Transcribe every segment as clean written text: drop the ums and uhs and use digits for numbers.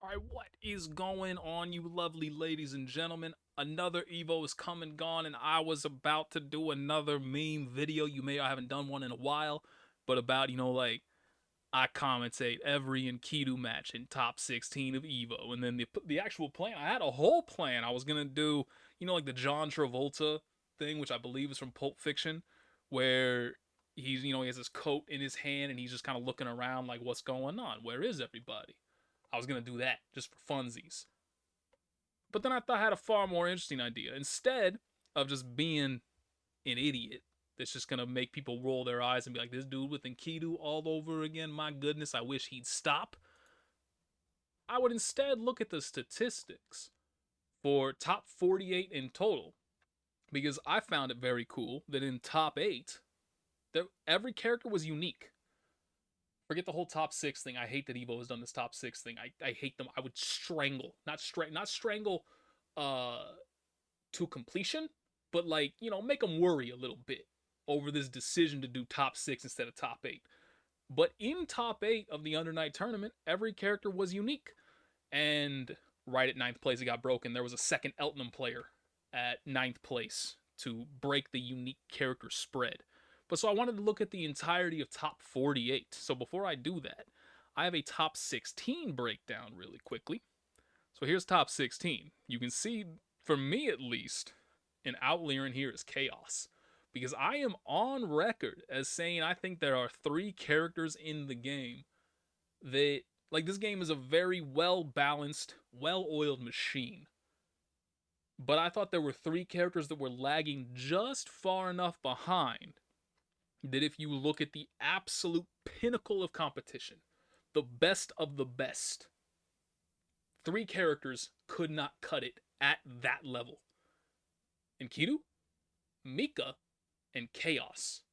All right, what is going on, you lovely ladies and gentlemen? Another Evo is come and gone, and I was about to do another meme video. I haven't done one in a while, but about, like, I commentate every Enkidu match in top 16 of Evo. And then the actual plan, I had a whole plan. I was going to do, like the John Travolta thing, which I believe is from Pulp Fiction, where he has his coat in his hand and he's just kind of looking around like, what's going on? Where is everybody? I was going to do that just for funsies. But then I thought I had a far more interesting idea. Instead of just being an idiot that's just gonna make people roll their eyes and be like, this dude with Enkidu all over again, my goodness, I wish he'd stop. I would instead look at the statistics for top 48 in total, because I found it very cool that in top 8, every character was unique. Forget the whole top 6 thing. I hate that Evo has done this top 6 thing. I hate them. I would strangle, not strangle uh to completion, but like, make them worry a little bit over this decision to do top 6 instead of top 8. But in top 8 of the Under Night tournament, every character was unique. And right at ninth place, it got broken. There was a second Elton player at ninth place to break the unique character spread. But so I wanted to look at the entirety of top 48. So before I do that, I have a top 16 breakdown really quickly. So here's top 16. You can see, for me at least, an outlier in here is Chaos. Because I am on record as saying I think there are 3 characters in the game that, like, this game is a very well balanced, well oiled machine. But I thought there were 3 characters that were lagging just far enough behind that if you look at the absolute pinnacle of competition, the best of the best, 3 characters could not cut it at that level. Enkidu, Mika, and Chaos.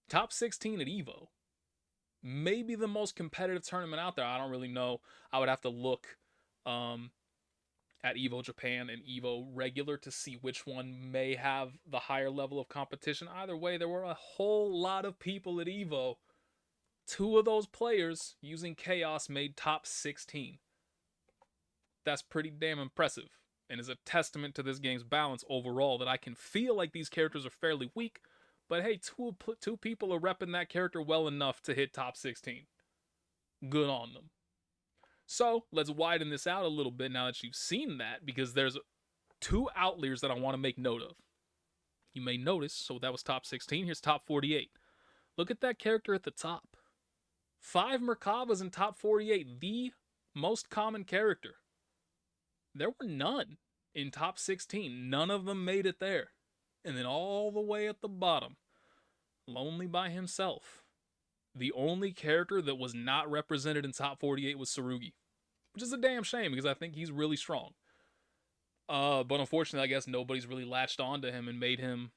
Top 16 at Evo. Maybe the most competitive tournament out there. I don't really know. I would have to look um, at Evo Japan and Evo regular to see which one may have the higher level of competition. Either way, there were a whole lot of people at Evo. 2 of those players using Chaos made top 16. That's pretty damn impressive and is a testament to this game's balance overall, that I can feel like these characters are fairly weak, but hey, two people are repping that character well enough to hit top 16. Good on them. So let's widen this out a little bit now that you've seen that, because there's 2 outliers that I want to make note of. You may notice, so that was top 16. Here's top 48. Look at that character at the top. 5 Merkavas in top 48, the most common character. There were none in top 16. None of them made it there. And then all the way at the bottom, Lonely by himself, the only character that was not represented in top 48 was Tsurugi, which is a damn shame because I think he's really strong. But unfortunately, I guess nobody's really latched on to him and been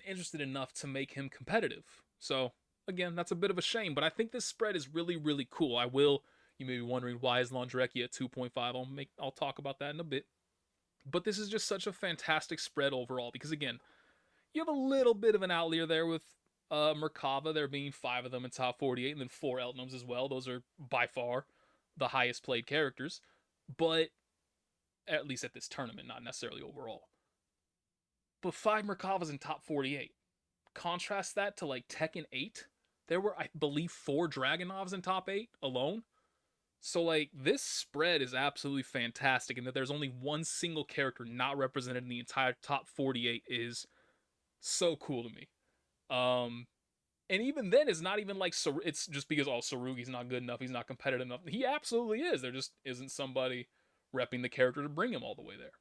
interested enough to make him competitive. So again, that's a bit of a shame, but I think this spread is really, really cool. You may be wondering, why is Laundrecki at 2.5? I'll talk about that in a bit. But this is just such a fantastic spread overall, because again, you have a little bit of an outlier there with Merkava, there being 5 of them in top 48, and then 4 Eltnums as well. Those are by far the highest played characters, but at least at this tournament, not necessarily overall. But 5 Merkavas in top 48. Contrast that to like Tekken 8. There were, I believe, 4 Dragonovs in top 8 alone. So, like, this spread is absolutely fantastic, and that there's only one single character not represented in the entire top 48 is so cool to me. And even then, it's not even like it's just because Tsurugi's not good enough, he's not competitive enough. He absolutely is. There just isn't somebody repping the character to bring him all the way there.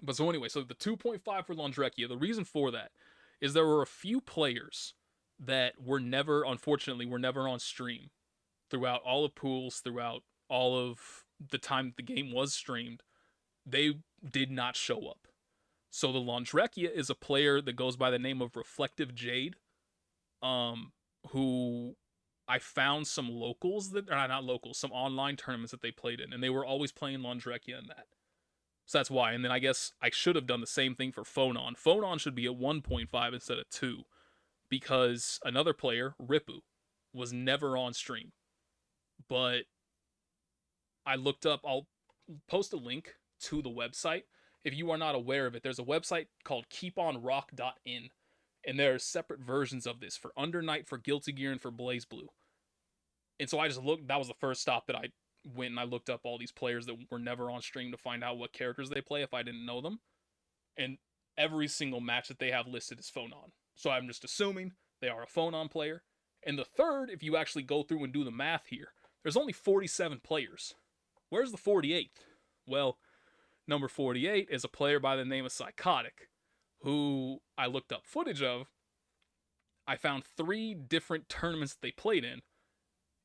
But so anyway, so the 2.5 for Laundrecchia, the reason for that is there were a few players that unfortunately, were never on stream throughout all of pools, throughout all of the time that the game was streamed. They did not show up. So the Laundrecchia is a player that goes by the name of Reflective Jade, who I found some locals that are not locals, some online tournaments that they played in, and they were always playing Laundrecchia in that. So that's why. And then I guess I should have done the same thing for Phonon. Phonon should be at 1.5 instead of 2, because another player, Ripu, was never on stream. But I looked up, I'll post a link to the website. If you are not aware of it, there's a website called keeponrock.in, and there are separate versions of this for Undernight, for Guilty Gear, and for Blaze Blue. And so I just looked, that was the first stop that I went and I looked up all these players that were never on stream to find out what characters they play if I didn't know them. And every single match that they have listed is Phonon. So I'm just assuming they are a Phonon player. And the third, if you actually go through and do the math here, there's only 47 players. Where's the 48th? Well, number 48 is a player by the name of Psychotic, who I looked up footage of. I found 3 different tournaments that they played in.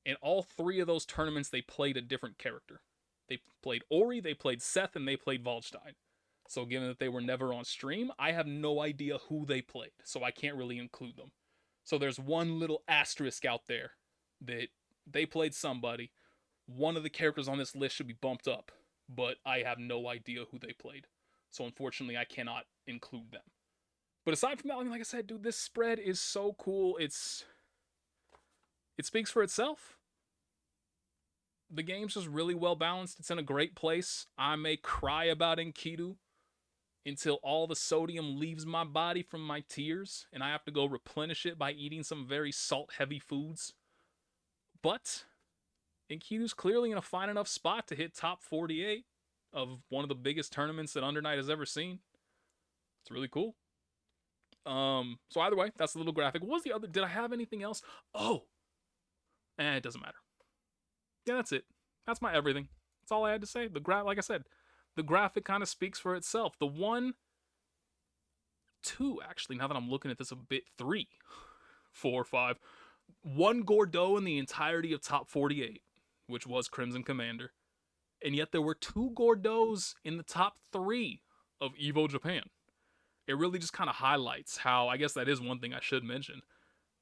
In all 3 of those tournaments, they played a different character. They played Ori, they played Seth, and they played Waldstein. So given that they were never on stream, I have no idea who they played, so I can't really include them. So there's one little asterisk out there that they played somebody. One of the characters on this list should be bumped up, but I have no idea who they played. So unfortunately, I cannot include them. But aside from that, like I said, dude, this spread is so cool. It speaks for itself. The game's just really well balanced. It's in a great place. I may cry about Enkidu until all the sodium leaves my body from my tears, and I have to go replenish it by eating some very salt-heavy foods. But Enkidu's clearly in a fine enough spot to hit top 48 of one of the biggest tournaments that Undernight has ever seen. It's really cool. So either way, that's the little graphic. What was the other? Did I have anything else? Oh, it doesn't matter. Yeah, that's it. That's my everything. That's all I had to say. Like I said, the graphic kind of speaks for itself. The 2, actually, now that I'm looking at this a bit, 3, 4, 5, 1 Gordeau in the entirety of top 48, which was Crimson Commander. And yet there were 2 Gordeaus in the top 3 of EVO Japan. It really just kind of highlights how, I guess that is one thing I should mention.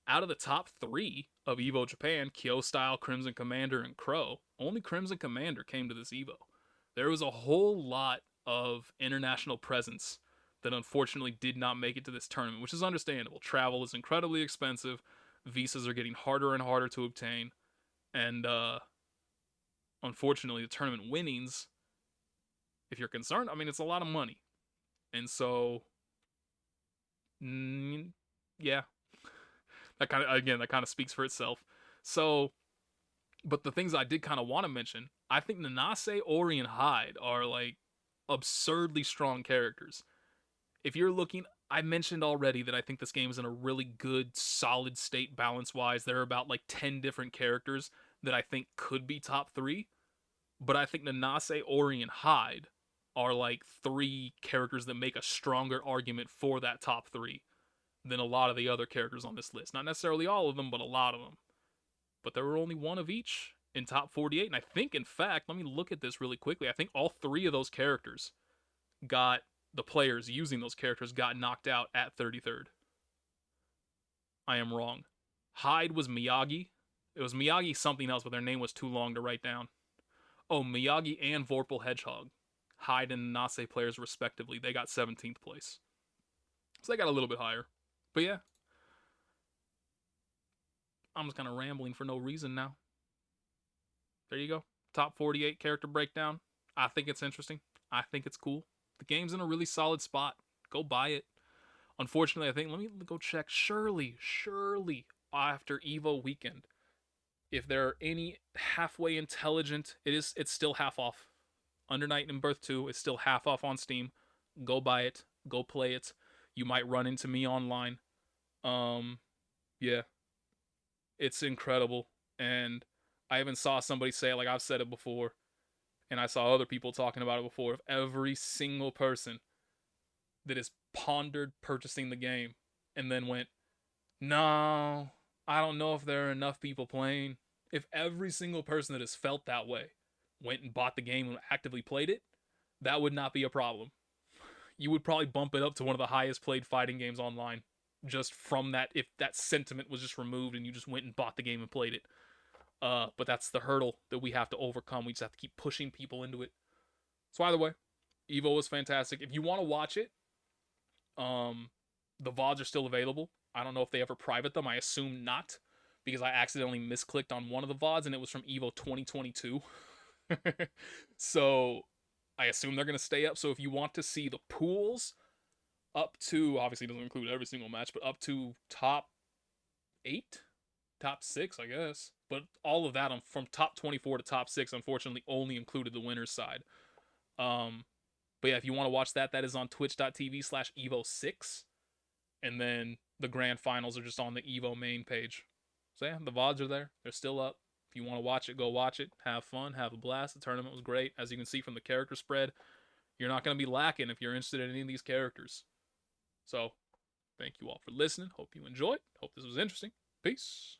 Out of the top 3 of EVO Japan, Kyostyle, Crimson Commander, and Crow, only Crimson Commander came to this EVO. There was a whole lot of international presence that unfortunately did not make it to this tournament, which is understandable. Travel is incredibly expensive. Visas are getting harder and harder to obtain. And unfortunately, the tournament winnings, if you're concerned, I mean, it's a lot of money. And so, yeah. That kind of speaks for itself. So, but the things I did kind of want to mention, I think Nanase, Ori, and Hyde are like absurdly strong characters. If you're looking, I mentioned already that I think this game is in a really good, solid state balance-wise. There are about like 10 different characters that I think could be top 3. But I think Nanase, Ori, and Hyde are like 3 characters that make a stronger argument for that top 3 than a lot of the other characters on this list. Not necessarily all of them, but a lot of them. But there were only 1 of each in top 48. And I think, in fact, let me look at this really quickly. I think all 3 of those characters the players using those characters got knocked out at 33rd. I am wrong. Hyde was Miyagi. It was Miyagi something else, but their name was too long to write down. Oh, Miyagi and Vorpal Hedgehog. Hyde and Nase players respectively. They got 17th place. So they got a little bit higher. But yeah. I'm just kind of rambling for no reason now. There you go. Top 48 character breakdown. I think it's interesting. I think it's cool. The game's in a really solid spot. Go buy it. Unfortunately, I think, let me go check. Surely, after EVO weekend, if there are any halfway intelligent, it's still half off. Under Night and Birth 2 is still half off on Steam. Go buy it. Go play it. You might run into me online. Yeah. It's incredible. And I even saw somebody say, like I've said it before, and I saw other people talking about it before, if every single person that has pondered purchasing the game and then went, no, I don't know if there are enough people playing. If every single person that has felt that way went and bought the game and actively played it, that would not be a problem. You would probably bump it up to one of the highest played fighting games online just from that, if that sentiment was just removed and you just went and bought the game and played it. But that's the hurdle that we have to overcome. We just have to keep pushing people into it. So either way, Evo was fantastic. If you want to watch it, the VODs are still available. I don't know if they ever private them. I assume not, because I accidentally misclicked on one of the VODs and it was from Evo 2022. So I assume they're going to stay up. So if you want to see the pools up to, obviously it doesn't include every single match, but up to top 8, top 6, I guess. But all of that from top 24 to top 6, unfortunately, only included the winner's side. Um, but yeah, if you want to watch that, that is on twitch.tv/evo6. And then the grand finals are just on the Evo main page. So yeah, the VODs are there. They're still up. If you want to watch it, go watch it. Have fun, have a blast. The tournament was great. As you can see from the character spread, you're not going to be lacking if you're interested in any of these characters. So, thank you all for listening. Hope you enjoyed. Hope this was interesting. Peace.